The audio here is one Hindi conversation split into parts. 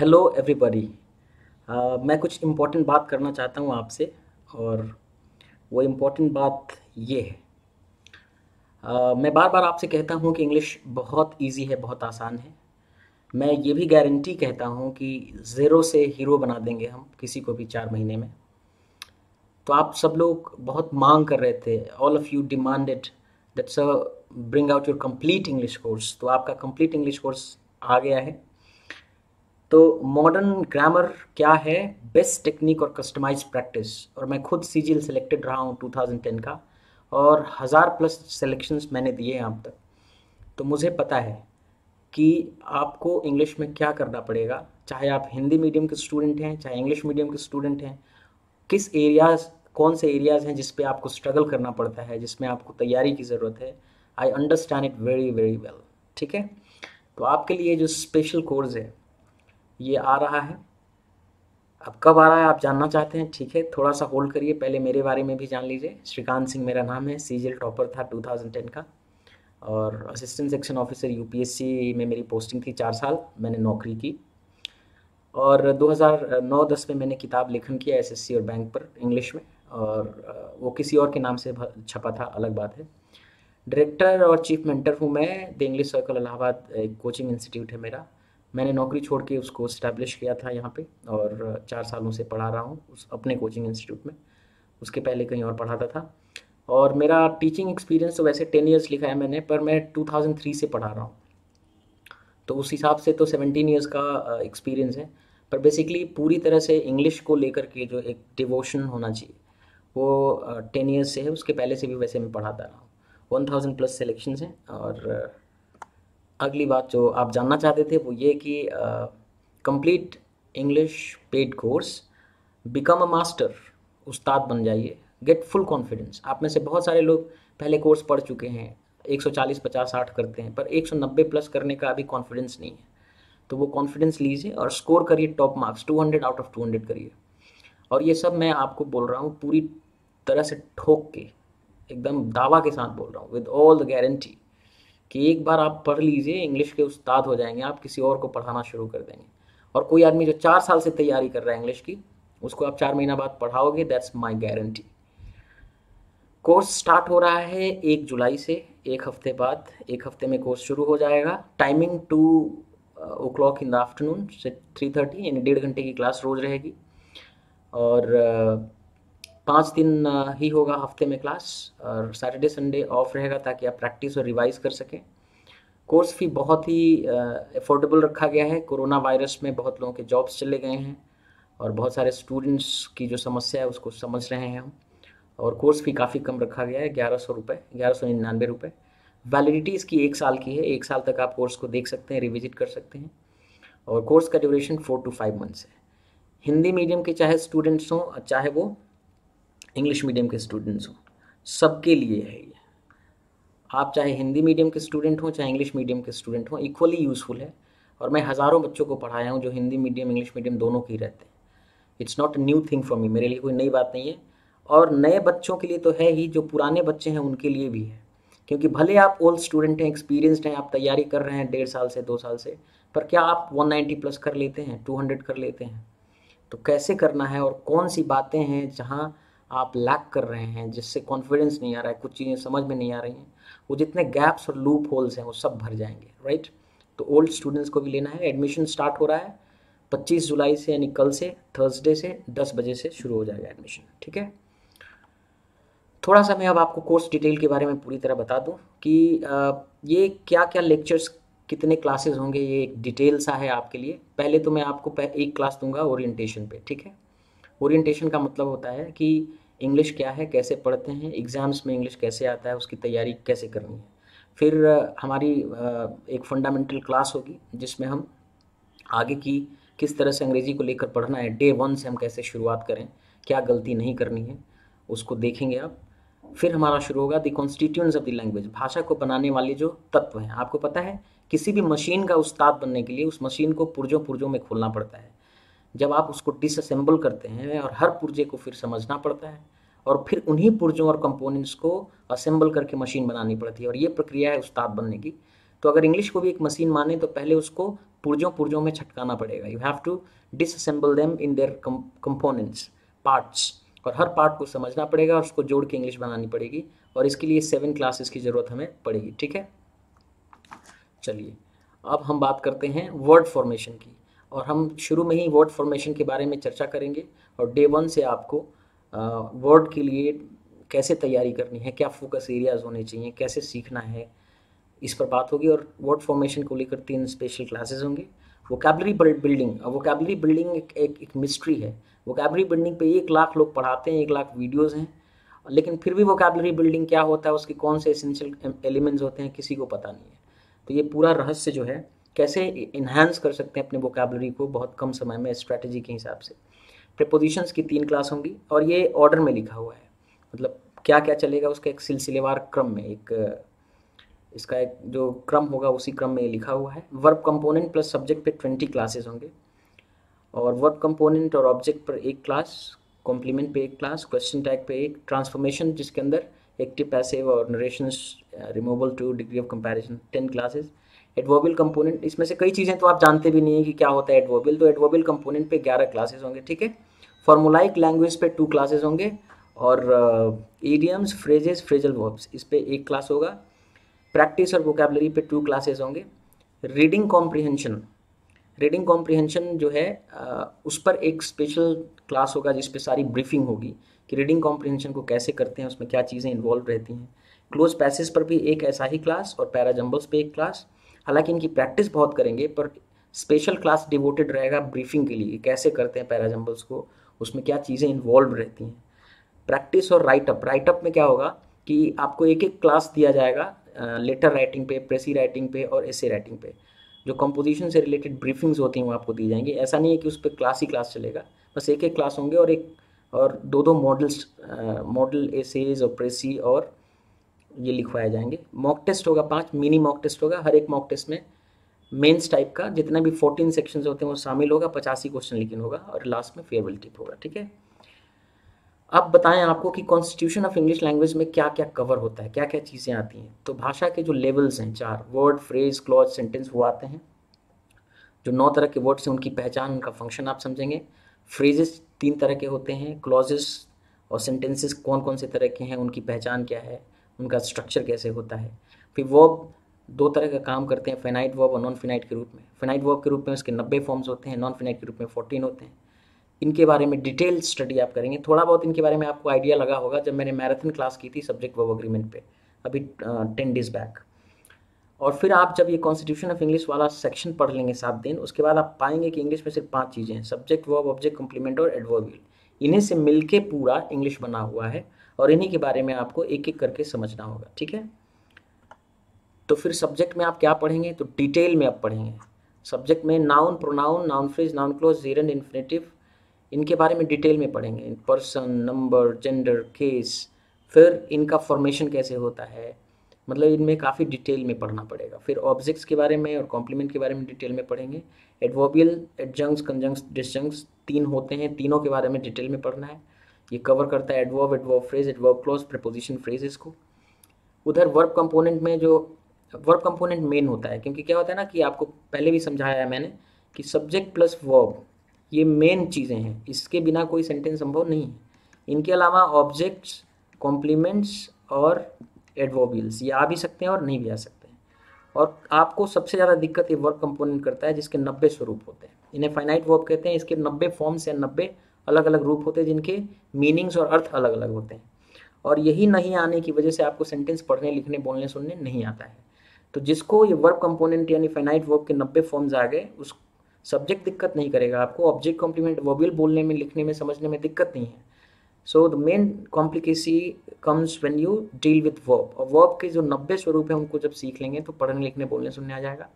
Hello everybody. मैं कुछ इम्पोर्टेंट बात करना चाहता हूँ आपसे। और वो इम्पोर्टेंट बात ये है। मैं बार बार आपसे कहता हूँ कि इंग्लिश बहुत इजी है, बहुत आसान है। मैं ये भी गारंटी कहता हूँ कि ज़ीरो से हीरो बना देंगे हम किसी को भी 4 महीने में। तो आप सब लोग बहुत मांग कर रहे थे, all of you demanded that sir bring out your complete English course. तो आपका कंप्लीट इंग्लिश कोर्स आ गया है। तो मॉडर्न ग्रामर क्या है? बेस्ट टेक्निक और कस्टमाइज प्रैक्टिस। और मैं खुद सीजीएल सेलेक्टेड रहा हूँ 2010 का, और 1000+ सिलेक्शंस मैंने दिए हैं अब तक। तो मुझे पता है कि आपको इंग्लिश में क्या करना पड़ेगा, चाहे आप हिंदी मीडियम के स्टूडेंट हैं, चाहे इंग्लिश मीडियम के स्टूडेंट हैं। किस एरियाज़, कौन से एरियाज़ हैं जिस पे आपको स्ट्रगल करना पड़ता है, जिसमें आपको तैयारी की ज़रूरत है। I understand it very very well. ठीक है। तो आपके लिए जो स्पेशल कोर्स है ये आ रहा है। अब कब आ रहा है आप जानना चाहते हैं? ठीक है, थोड़ा सा होल्ड करिए, पहले मेरे बारे में भी जान लीजिए। श्रीकांत सिंह मेरा नाम है, सीजीएल टॉपर था 2010 का, और असिस्टेंट सेक्शन ऑफिसर यूपीएससी में मेरी पोस्टिंग थी। 4 साल मैंने नौकरी की। और 2009-10 में मैंने किताब लेखन किया एसएससी और बैंक पर इंग्लिश में। और वो किसी और के नाम से छपा था, अलग बात है। डायरेक्टर और चीफ मेंटर हूँ मैं द इंग्लिश सर्कल इलाहाबाद, एक कोचिंग इंस्टीट्यूट है मेरा। मैंने नौकरी छोड़ के उसको इस्टेब्लिश किया था यहाँ पे, और 4 सालों से पढ़ा रहा हूँ उस अपने कोचिंग इंस्टीट्यूट में। उसके पहले कहीं और पढ़ाता था। और मेरा टीचिंग एक्सपीरियंस तो वैसे 10 ईयर्स लिखा है मैंने, पर मैं 2003 से पढ़ा रहा हूँ। तो उस हिसाब से तो 17 ईयर्स का एक्सपीरियंस है। पर बेसिकली पूरी तरह से इंग्लिश को लेकर के जो एक डिवोशन होना चाहिए वो 10 ईयर्स से है। उसके पहले से भी वैसे मैं पढ़ाता रहा हूँ। 1000+ सिलेक्शंस हैं। और अगली बात जो आप जानना चाहते थे वो ये कि complete English paid course, become a master, उस्ताद बन जाइए, गेट फुल कॉन्फिडेंस। आप में से बहुत सारे लोग पहले कोर्स पढ़ चुके हैं, 140, 50, 60 करते हैं, पर 190+ करने का अभी कॉन्फिडेंस नहीं है। तो वो कॉन्फिडेंस लीजिए और स्कोर करिए टॉप मार्क्स, 200 आउट ऑफ 200 करिए। और ये सब मैं आपको बोल रहा हूँ पूरी तरह से ठोक के, एकदम दावा के साथ बोल रहा हूँ, विद ऑल द गारंटी, कि एक बार आप पढ़ लीजिए, इंग्लिश के उस्ताद हो जाएंगे आप, किसी और को पढ़ाना शुरू कर देंगे। और कोई आदमी जो 4 साल से तैयारी कर रहा है इंग्लिश की, उसको आप 4 महीना बाद पढ़ाओगे, that's my guarantee. Course start हो रहा है 1 जुलाई से। एक हफ्ते बाद, एक हफ्ते में कोर्स शुरू हो जाएगा। Timing 2 o'clock in the afternoon से 3:30, यानी 1.5 घंटे की क्लास रोज़ रहेगी। और 5 दिन ही होगा हफ्ते में क्लास, और सैटरडे संडे ऑफ रहेगा ताकि आप प्रैक्टिस और रिवाइज कर सकें। कोर्स फी बहुत ही अफोर्डेबल रखा गया है। कोरोना वायरस में बहुत लोगों के जॉब्स चले गए हैं, और बहुत सारे स्टूडेंट्स की जो समस्या है उसको समझ रहे हैं हम। और कोर्स फी काफ़ी कम रखा गया है, 1100 रुपये, 1199 रुपये। वैलिडिटी इसकी 1 साल की है। 1 साल तक आप कोर्स को देख सकते हैं, रिविजिट कर सकते हैं। और कोर्स का ड्यूरेशन 4 to 5 मंथ्स है। हिंदी मीडियम के चाहे स्टूडेंट्स हों, चाहे वो इंग्लिश मीडियम के स्टूडेंट्स हों, सबके लिए है ये। आप चाहे हिंदी मीडियम के स्टूडेंट हों, चाहे इंग्लिश मीडियम के स्टूडेंट हों, इक्वली यूज़फुल है। और मैं हज़ारों बच्चों को पढ़ाया हूँ जो हिंदी मीडियम इंग्लिश मीडियम दोनों के ही रहते हैं। It's not a new thing for me, मेरे लिए कोई नई बात नहीं है। और नए बच्चों के लिए तो है ही, जो पुराने बच्चे हैं उनके लिए भी है। क्योंकि भले आप ओल्ड स्टूडेंट हैं, एक्सपीरियंसड हैं, आप तैयारी कर रहे हैं 1.5 साल से, 2 साल से, पर क्या आप 190+ कर लेते हैं, 200 कर लेते हैं? तो कैसे करना है, और कौन सी बातें हैं जहाँ आप लैक कर रहे हैं, जिससे कॉन्फिडेंस नहीं आ रहा है, कुछ चीज़ें समझ में नहीं आ रही हैं, वो जितने गैप्स और लूप होल्स हैं वो सब भर जाएंगे, राइट? तो ओल्ड स्टूडेंट्स को भी लेना है। एडमिशन स्टार्ट हो रहा है 25 जुलाई से, यानी कल से, थर्सडे से 10 बजे से शुरू हो जाएगा एडमिशन। ठीक है। थोड़ा सा मैं अब आपको कोर्स डिटेल के बारे में पूरी तरह बता दूं कि ये क्या क्या लेक्चर्स, कितने क्लासेस होंगे, ये एक डिटेल सा है आपके लिए। पहले तो मैं आपको एक क्लास दूंगा ओरिएंटेशन पे। ठीक है। ओरिएंटेशन का मतलब होता है कि इंग्लिश क्या है, कैसे पढ़ते हैं, एग्ज़ाम्स में इंग्लिश कैसे आता है, उसकी तैयारी कैसे करनी है। फिर हमारी एक फंडामेंटल क्लास होगी जिसमें हम आगे की किस तरह से अंग्रेज़ी को लेकर पढ़ना है, डे 1 से हम कैसे शुरुआत करें, क्या गलती नहीं करनी है, उसको देखेंगे आप। फिर हमारा शुरू होगा the constituents of the language, भाषा को बनाने वाले जो तत्व हैं। आपको पता है किसी भी मशीन का उस्ताद बनने के लिए उस मशीन को पुर्जों पुर्जों में खोलना पड़ता है। जब आप उसको डिसअसेंबल करते हैं और हर पुर्जे को फिर समझना पड़ता है, और फिर उन्हीं पुर्जों और कंपोनेंट्स को असेंबल करके मशीन बनानी पड़ती है, और ये प्रक्रिया है उस्ताद बनने की। तो अगर इंग्लिश को भी एक मशीन माने तो पहले उसको पुर्जों पुर्जों में छटकाना पड़ेगा। You have to disassemble them in their components, parts, और हर पार्ट को समझना पड़ेगा और उसको जोड़ के इंग्लिश बनानी पड़ेगी, और इसके लिए 7 क्लासेस की ज़रूरत हमें पड़ेगी। ठीक है, चलिए अब हम बात करते हैं वर्ड फॉर्मेशन की, और हम शुरू में ही वर्ड फॉर्मेशन के बारे में चर्चा करेंगे, और डे 1 से आपको वर्ड के लिए कैसे तैयारी करनी है, क्या फोकस एरियाज होने चाहिए, कैसे सीखना है, इस पर बात होगी। और वर्ड फॉर्मेशन को लेकर 3 स्पेशल क्लासेस होंगे। वोकैबुलरी बिल्डिंग, वोकैबुलरी बिल्डिंग एक मिस्ट्री है। वोकैबुलरी बिल्डिंग पे 1 लाख लोग पढ़ाते हैं, 1 लाख वीडियोज़ हैं, लेकिन फिर भी वोकैबुलरी बिल्डिंग क्या होता है, उसके कौन से एसेंशियल एलिमेंट्स होते हैं, किसी को पता नहीं है। तो ये पूरा रहस्य जो है, कैसे इन्हांस कर सकते हैं अपने वोकैबुलरी को बहुत कम समय में स्ट्रैटेजी के हिसाब से। प्रीपोजिशंस की 3 क्लास होंगी, और ये ऑर्डर में लिखा हुआ है, मतलब क्या क्या चलेगा उसका एक सिलसिलेवार क्रम में, इसका एक जो क्रम होगा उसी क्रम में ये लिखा हुआ है। वर्ब कंपोनेंट प्लस सब्जेक्ट पे 20 क्लासेस होंगे, और वर्ब कंपोनेंट और ऑब्जेक्ट पर 1 क्लास, कॉम्प्लीमेंट पे 1 क्लास, क्वेश्चन टैग पे 1, ट्रांसफॉर्मेशन जिसके अंदर एक्टिव पैसिव और narrations, removal too, degree of comparison, 10 classes. Adverbial component, इसमें से कई चीज़ें तो आप जानते भी नहीं है कि क्या होता है एडवर्बियल, तो एडवर्बियल कंपोनेंट पे 11 क्लासेस होंगे। ठीक है, फॉर्मुलाइक लैंग्वेज पे 2 क्लासेस होंगे, और इडियम्स, फ्रेजेस, फ्रेजल वर्ब्स, इस पे 1 क्लास होगा। प्रैक्टिस और वोकैबुलरी पे 2 क्लासेस होंगे। रीडिंग कॉम्प्रिहेंशन, रीडिंग कॉम्प्रिहेंशन जो है उस पर एक स्पेशल क्लास होगा जिस पे सारी ब्रीफिंग होगी कि रीडिंग कॉम्प्रिहेंशन को कैसे करते हैं, उसमें क्या चीज़ें इन्वॉल्व रहती हैं। क्लोज पैसेज पर भी एक ऐसा ही क्लास, और पैराजम्बल्स पे 1 क्लास। हालांकि इनकी प्रैक्टिस बहुत करेंगे, पर स्पेशल क्लास डिवोटेड रहेगा ब्रीफिंग के लिए, कैसे करते हैं पैराजम्बल्स को, उसमें क्या चीज़ें इन्वॉल्व रहती हैं। प्रैक्टिस और राइटअप, राइटअप में क्या होगा कि आपको एक एक क्लास दिया जाएगा लेटर राइटिंग पे, प्रेसी राइटिंग पे और एसे राइटिंग पे। जो कंपोजिशन से रिलेटेड ब्रीफिंग्स होती हैं वो आपको दी जाएंगी। ऐसा नहीं है कि उस पर क्लास ही क्लास चलेगा, बस एक एक क्लास होंगे, और दो मॉडल्स, मॉडल एसेज और प्रेसी और ये लिखवाए जाएंगे। मॉक टेस्ट होगा 5, मिनी मॉक टेस्ट होगा। हर एक मॉक टेस्ट में मेंस टाइप का जितना भी 14 सेक्शंस होते हैं वो शामिल होगा, 85 क्वेश्चन लेकिन होगा, और लास्ट में फेयरवेल टिप होगा। ठीक है, अब बताएं आपको कि कॉन्स्टिट्यूशन ऑफ इंग्लिश लैंग्वेज में क्या क्या कवर होता है, क्या क्या चीज़ें आती हैं। तो भाषा के जो लेवल्स हैं 4, वर्ड, फ्रेज, क्लॉज, सेंटेंस, वो आते हैं। जो 9 तरह के वर्ड्स हैं उनकी पहचान, उनका फंक्शन आप समझेंगे। फ्रेजेस 3 तरह के होते हैं, क्लॉजेस और सेंटेंसेस कौन कौन से तरह के हैं, उनकी पहचान क्या है, उनका स्ट्रक्चर कैसे होता है। फिर वर्ब 2 तरह का काम करते हैं, फिनाइट वर्ब और नॉन फिनाइट के रूप में। फिनाइट वर्ब के रूप में उसके 90 फॉर्म्स होते हैं, नॉन फिनाइट के रूप में 14 होते हैं। इनके बारे में डिटेल स्टडी आप करेंगे। थोड़ा बहुत इनके बारे में आपको आइडिया लगा होगा जब मैंने मैराथन क्लास की थी सब्जेक्ट वर्ब एग्रीमेंट पे, अभी 10 डेज बैक। और फिर आप जब ये कॉन्स्टिट्यूशन ऑफ इंग्लिश वाला सेक्शन पढ़ लेंगे 7 दिन, उसके बाद आप पाएंगे कि इंग्लिश में सिर्फ 5 चीज़ें हैं, सब्जेक्ट, वर्ब, ऑब्जेक्ट, कॉम्प्लीमेंट और एडवर्बियल। इन्हीं से मिलके पूरा इंग्लिश बना हुआ है, और इन्हीं के बारे में आपको एक एक करके समझना होगा। ठीक है, तो फिर सब्जेक्ट में आप क्या पढ़ेंगे, तो डिटेल में आप पढ़ेंगे। सब्जेक्ट में noun, pronoun, noun phrase, noun close, gerund, infinitive, इनके बारे में डिटेल में पढ़ेंगे। पर्सन, नंबर, जेंडर, केस, फिर इनका फॉर्मेशन कैसे होता है, मतलब इनमें काफ़ी डिटेल में पढ़ना पड़ेगा। फिर ऑब्जेक्ट्स के बारे में और कॉम्प्लीमेंट के बारे में डिटेल में पढ़ेंगे। एडवर्बियल, एडजंक्ट्स, कंजंक्ट्स, डिसजंक्ट्स 3 होते हैं, तीनों के बारे में डिटेल में पढ़ना है। ये कवर करता है adverb, adverb phrase, adverb clause, preposition, phrases को। उधर वर्ब कंपोनेंट में जो वर्ब कंपोनेंट मेन होता है, क्योंकि क्या होता है ना कि आपको पहले भी समझाया है मैंने कि सब्जेक्ट प्लस वर्ब ये मेन चीज़ें हैं, इसके बिना कोई सेंटेंस संभव नहीं है। इनके अलावा ऑब्जेक्ट्स, कॉम्प्लीमेंट्स और एडवर्बियल्स ये आ भी सकते हैं और नहीं भी आ सकते हैं। और आपको सबसे ज़्यादा दिक्कत ये वर्ब कंपोनेंट करता है जिसके 90 स्वरूप होते हैं। इन्हें फाइनाइट वर्ब कहते हैं। इसके 90 फॉर्म्स या 90 अलग अलग रूप होते हैं जिनके मीनिंग्स और अर्थ अलग अलग होते हैं। और यही नहीं आने की वजह से आपको सेंटेंस पढ़ने, लिखने, बोलने, सुनने नहीं आता है। तो जिसको ये वर्ब कंपोनेंट यानी फाइनाइट वर्ब के 90 फॉर्म्स आ गए, उस सब्जेक्ट दिक्कत नहीं करेगा आपको। ऑब्जेक्ट, कॉम्प्लीमेंट, वर्बियल बोलने में, लिखने में, समझने में दिक्कत नहीं है। So the main complicacy comes when you deal with verb. और वर्ब के जो 90 स्वरूप हैं उनको जब सीख लेंगे तो पढ़ने, लिखने, बोलने, सुनने आ जाएगा।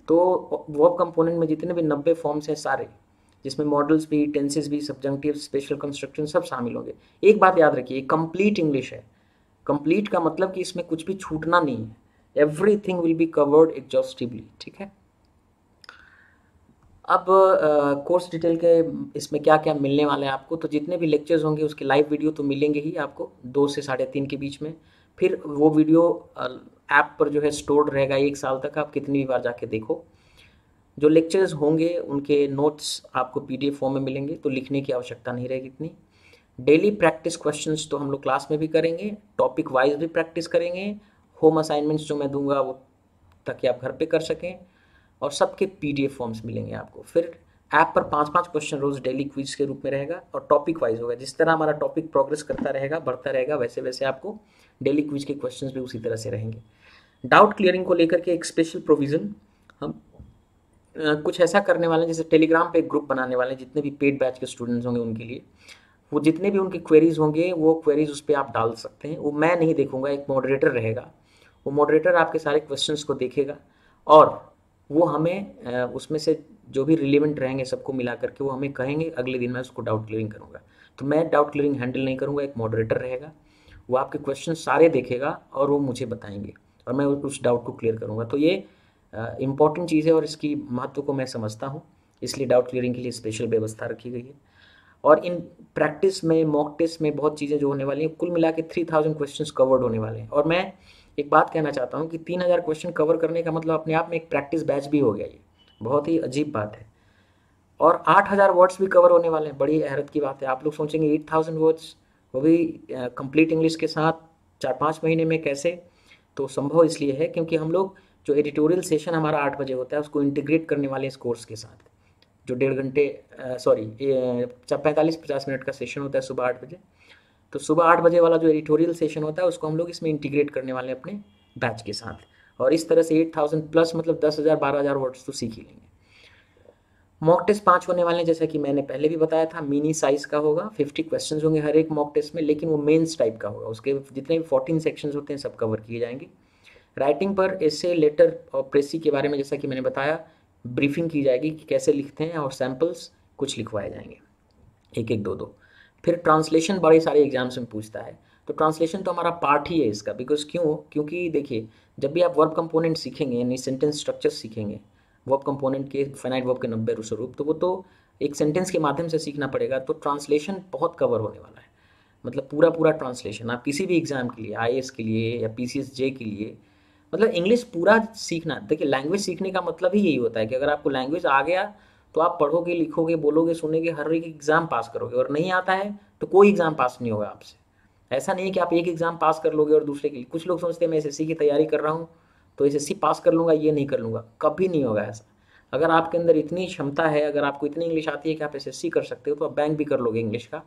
तो वर्ब कंपोनेंट में जितने भी 90 फॉर्म्स हैं सारे, जिसमें मॉडल्स भी, टेंसेस भी, सब्जंक्टिव, स्पेशल कंस्ट्रक्शन सब शामिल होंगे। एक बात याद रखिए, कंप्लीट इंग्लिश है। कंप्लीट का मतलब कि इसमें कुछ भी छूटना नहीं है। Everything will be covered exhaustively. ठीक है, अब कोर्स डिटेल के इसमें क्या क्या मिलने वाला है आपको, तो जितने भी लेक्चर्स होंगे उसके लाइव वीडियो तो मिलेंगे ही आपको 2 से 3:30 के बीच में। फिर वो वीडियो ऐप पर जो है स्टोर्ड रहेगा 1 साल तक, आप कितनी भी बार जाके देखो। जो लेक्चर्स होंगे उनके नोट्स आपको पीडीएफ फॉर्म में मिलेंगे, तो लिखने की आवश्यकता नहीं रहेगी इतनी। डेली प्रैक्टिस क्वेश्चंस तो हम लोग क्लास में भी करेंगे, टॉपिक वाइज भी प्रैक्टिस करेंगे, होम असाइनमेंट्स जो मैं दूंगा वो ताकि आप घर पे कर सकें, और सबके पीडीएफ फॉर्म्स मिलेंगे आपको। फिर ऐप पर 5-5 क्वेश्चन रोज डेली क्विज के रूप में रहेगा और टॉपिक वाइज होगा। जिस तरह हमारा टॉपिक प्रोग्रेस करता रहेगा, बढ़ता रहेगा, वैसे वैसे आपको डेली क्विज के क्वेश्चंस भी उसी तरह से रहेंगे। डाउट क्लियरिंग को लेकर के एक स्पेशल प्रोविज़न हम कुछ ऐसा करने वाले हैं, जैसे टेलीग्राम पे एक ग्रुप बनाने वाले हैं जितने भी पेड बैच के स्टूडेंट्स होंगे उनके लिए। वो जितने भी उनकी क्वेरीज होंगे वो क्वेरीज उस पर आप डाल सकते हैं। वो मैं नहीं देखूंगा, एक मॉडरेटर रहेगा। वो मॉडरेटर आपके सारे क्वेश्चंस को देखेगा और वो हमें उसमें से जो भी रिलेवेंट रहेंगे सबको मिला करके वो हमें कहेंगे, अगले दिन मैं उसको डाउट क्लियरिंग करूँगा। तो मैं डाउट क्लियरिंग हैंडल नहीं करूँगा, एक मॉडरेटर रहेगा, वो आपके क्वेश्चन सारे देखेगा और वो मुझे बताएंगे और मैं उस डाउट को क्लियर करूँगा। तो ये इम्पॉर्टेंट चीज़ है और इसकी महत्व को मैं समझता हूँ, इसलिए डाउट क्लियरिंग के लिए स्पेशल व्यवस्था रखी गई है। और इन प्रैक्टिस में, मॉक टेस्ट में बहुत चीज़ें जो होने वाली हैं, कुल मिला के 3000 क्वेश्चन कवर्ड होने वाले हैं। और मैं एक बात कहना चाहता हूँ कि 3000 क्वेश्चन कवर करने का मतलब अपने आप में एक प्रैक्टिस बैच भी हो गया। ये बहुत ही अजीब बात है। और 8000 वर्ड्स भी कवर होने वाले हैं, बड़ी हैरत की बात है। आप लोग सोचेंगे 8000 वर्ड्स, वो भी कंप्लीट इंग्लिश के साथ 4-5 महीने में कैसे? तो संभव इसलिए है क्योंकि हम लोग जो एडिटोरियल सेशन हमारा 8 बजे होता है उसको इंटीग्रेट करने वाले इस कोर्स के साथ, जो 1.5 घंटे 45-50 मिनट का सेशन होता है सुबह 8 बजे। तो सुबह 8 बजे वाला जो एडिटोरियल सेशन होता है उसको हम लोग इसमें इंटीग्रेट करने वाले हैं अपने बैच के साथ। और इस तरह से 8000 प्लस मतलब 10,000-12,000 वर्ड्स तो सीख ही लेंगे। मॉक टेस्ट 5 होने वाले हैं, जैसा कि मैंने पहले भी बताया था। मिनी साइज़ का होगा, 50 क्वेश्चन होंगे हर एक मॉक टेस्ट में, लेकिन वो मेंस टाइप का होगा। उसके जितने भी 14 सेक्शंस होते हैं सब कवर किए जाएंगे। राइटिंग पर एसे, लेटर और प्रेसी के बारे में जैसा कि मैंने बताया ब्रीफिंग की जाएगी कि कैसे लिखते हैं, और सैम्पल्स कुछ लिखवाए जाएंगे, एक एक दो दो। फिर ट्रांसलेशन बड़े सारे एग्जाम्स में पूछता है, तो ट्रांसलेशन तो हमारा पार्ट ही है इसका। बिकॉज क्योंकि देखिए, जब भी आप वर्ब कंपोनेंट सीखेंगे यानी सेंटेंस स्ट्रक्चर सीखेंगे, वर्ब कंपोनेंट के फाइनाइट वर्ब के 90 स्वरूप, तो वो तो एक सेंटेंस के माध्यम से सीखना पड़ेगा। तो ट्रांसलेशन बहुत कवर होने वाला है, मतलब पूरा पूरा ट्रांसलेशन। आप किसी भी एग्ज़ाम के लिए, आईएएस के लिए या पीसीएसजे के लिए, मतलब इंग्लिश पूरा सीखना। देखिए, लैंग्वेज सीखने का मतलब ही यही होता है कि अगर आपको लैंग्वेज आ गया तो आप पढ़ोगे, लिखोगे, बोलोगे, सुनेंगे, हर एक एग्ज़ाम पास करोगे। और नहीं आता है तो कोई एग्ज़ाम पास नहीं होगा आपसे। ऐसा नहीं है कि आप एक एग्ज़ाम पास कर लोगे और दूसरे के लिए। कुछ लोग सोचते हैं मैं एसएससी की तैयारी कर रहा हूँ तो एसएससी पास कर लूँगा, ये नहीं कर लूँगा, कभी नहीं होगा ऐसा। अगर आपके अंदर इतनी क्षमता है, अगर आपको इतनी इंग्लिश आती है कि आप एसएससी कर सकते हो, तो आप बैंक भी कर लोगे इंग्लिश का,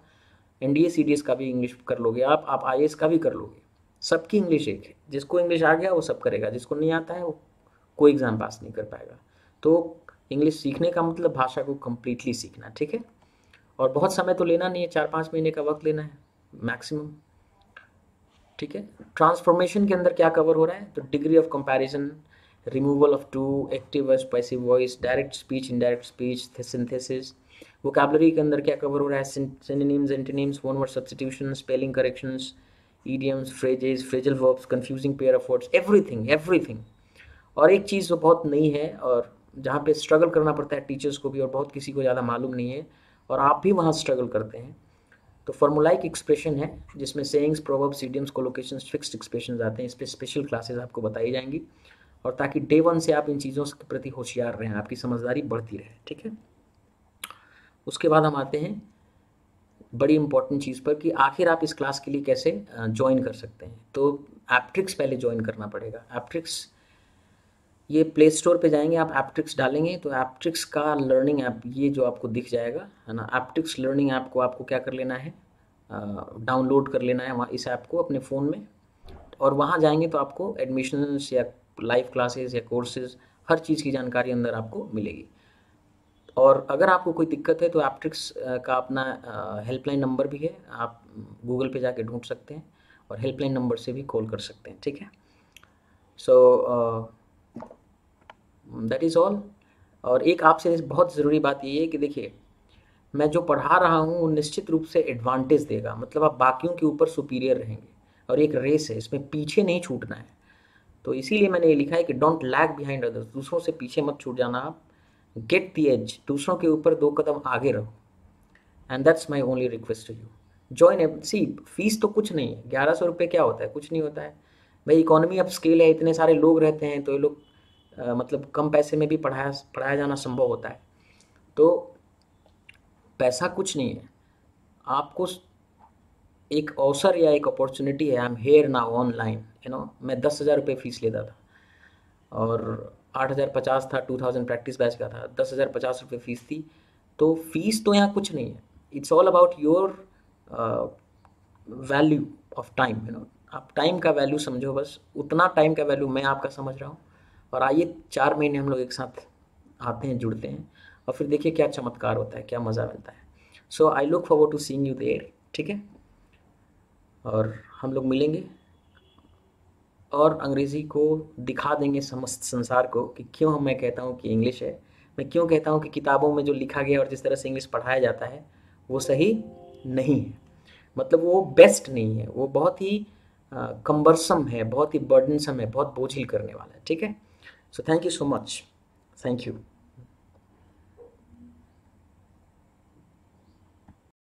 एनडीए सीडीएस का भी इंग्लिश कर लोगे, आप आईएएस का भी कर लोगे। सबकी इंग्लिश एक है, जिसको इंग्लिश आ गया वो सब करेगा, जिसको नहीं आता है वो कोई एग्ज़ाम पास नहीं कर पाएगा। तो इंग्लिश सीखने का मतलब भाषा को कम्प्लीटली सीखना, ठीक है। और बहुत समय तो लेना नहीं है, 4-5 महीने का वक्त लेना है मैक्सिमम, ठीक है। ट्रांसफॉर्मेशन के अंदर क्या कवर हो रहा है? तो degree of comparison, removal of too, active voice, passive voice, direct speech, indirect speech, synthesis. Vocabulary के अंदर क्या कवर हो रहा है? Synonyms, antonyms, one word substitution, spelling corrections, idioms, phrases, phrasal verbs, confusing pair of words, everything। और एक चीज़ जो बहुत नई है और जहाँ पे स्ट्रगल करना पड़ता है टीचर्स को भी, और बहुत किसी को ज़्यादा मालूम नहीं है, और आप भी वहाँ स्ट्रगल करते हैं, तो फॉर्मुलाइक एक्सप्रेशन है जिसमें sayings, proverbs, idioms, collocations, fixed expressions आते हैं। इस पर स्पेशल क्लासेस आपको बताई जाएंगी, और ताकि डे 1 से आप इन चीज़ों के प्रति होशियार रहें, आपकी समझदारी बढ़ती रहे, ठीक है। उसके बाद हम आते हैं बड़ी इंपॉर्टेंट चीज़ पर कि आखिर आप इस क्लास के लिए कैसे ज्वाइन कर सकते हैं। तो एप्ट्रिक्स पहले ज्वाइन करना पड़ेगा। एप्ट्रिक्स, ये प्ले स्टोर पे जाएंगे, आप एप्ट्रिक्स डालेंगे तो एप्ट्रिक्स का लर्निंग ऐप ये जो आपको दिख जाएगा, है ना। एप्ट्रिक्स लर्निंग ऐप को आपको क्या कर लेना है, डाउनलोड कर लेना है वहाँ इस ऐप को अपने फ़ोन में। और वहाँ जाएंगे तो आपको एडमिशन्स या लाइव क्लासेस या कोर्सेज, हर चीज़ की जानकारी अंदर आपको मिलेगी। और अगर आपको कोई दिक्कत है तो एप्ट्रिक्स का अपना हेल्पलाइन नंबर भी है, आप गूगल पे जाके ढूंढ सकते हैं और हेल्पलाइन नंबर से भी कॉल कर सकते हैं, ठीक है। So that is all. और एक आपसे बहुत ज़रूरी बात ये है कि देखिए, मैं जो पढ़ा रहा हूँ वो निश्चित रूप से एडवांटेज देगा, मतलब आप बाकियों के ऊपर सुपीरियर रहेंगे, और एक रेस है, इसमें पीछे नहीं छूटना है। तो इसीलिए मैंने ये लिखा है कि डोंट लैग बिहाइंड अदर्स, दूसरों से पीछे मत छूट जाना आप। गेट द एज, दूसरों के ऊपर 2 कदम आगे रहो, and that's my only request to you. Join सी, फीस तो कुछ नहीं है, 1100 रुपये क्या होता है, कुछ नहीं होता है भाई। इकोनॉमी ऑफ स्केल है, इतने सारे लोग रहते हैं तो ये लोग मतलब कम पैसे में भी पढ़ाया जाना संभव होता है। तो पैसा कुछ नहीं है, आपको एक अवसर या एक अपॉर्चुनिटी है। I am here now online, मैं 10,000 रुपये फ़ीस लेता था और 8,050 था, 2000 प्रैक्टिस बैच का था, 10,050 रुपये फ़ीस थी। तो फ़ीस तो यहाँ कुछ नहीं है, it's all about your value of time. आप टाइम का वैल्यू समझो, बस उतना टाइम का वैल्यू मैं आपका समझ रहा हूँ। और आइए 4 महीने हम लोग एक साथ आते हैं, जुड़ते हैं, और फिर देखिए क्या चमत्कार होता है, क्या मज़ा मिलता है। So I look forward to seeing you there, ठीक है। और हम लोग मिलेंगे और अंग्रेज़ी को दिखा देंगे समस्त संसार को कि क्यों मैं कहता हूँ कि इंग्लिश है। मैं क्यों कहता हूँ कि किताबों में जो लिखा गया और जिस तरह से इंग्लिश पढ़ाया जाता है वो सही नहीं है। मतलब वो बेस्ट नहीं है, वो बहुत ही कम्बरसम है, बहुत ही बर्डनसम है, बहुत बोझिल करने वाला है, ठीक है। So thank you so much, thank you.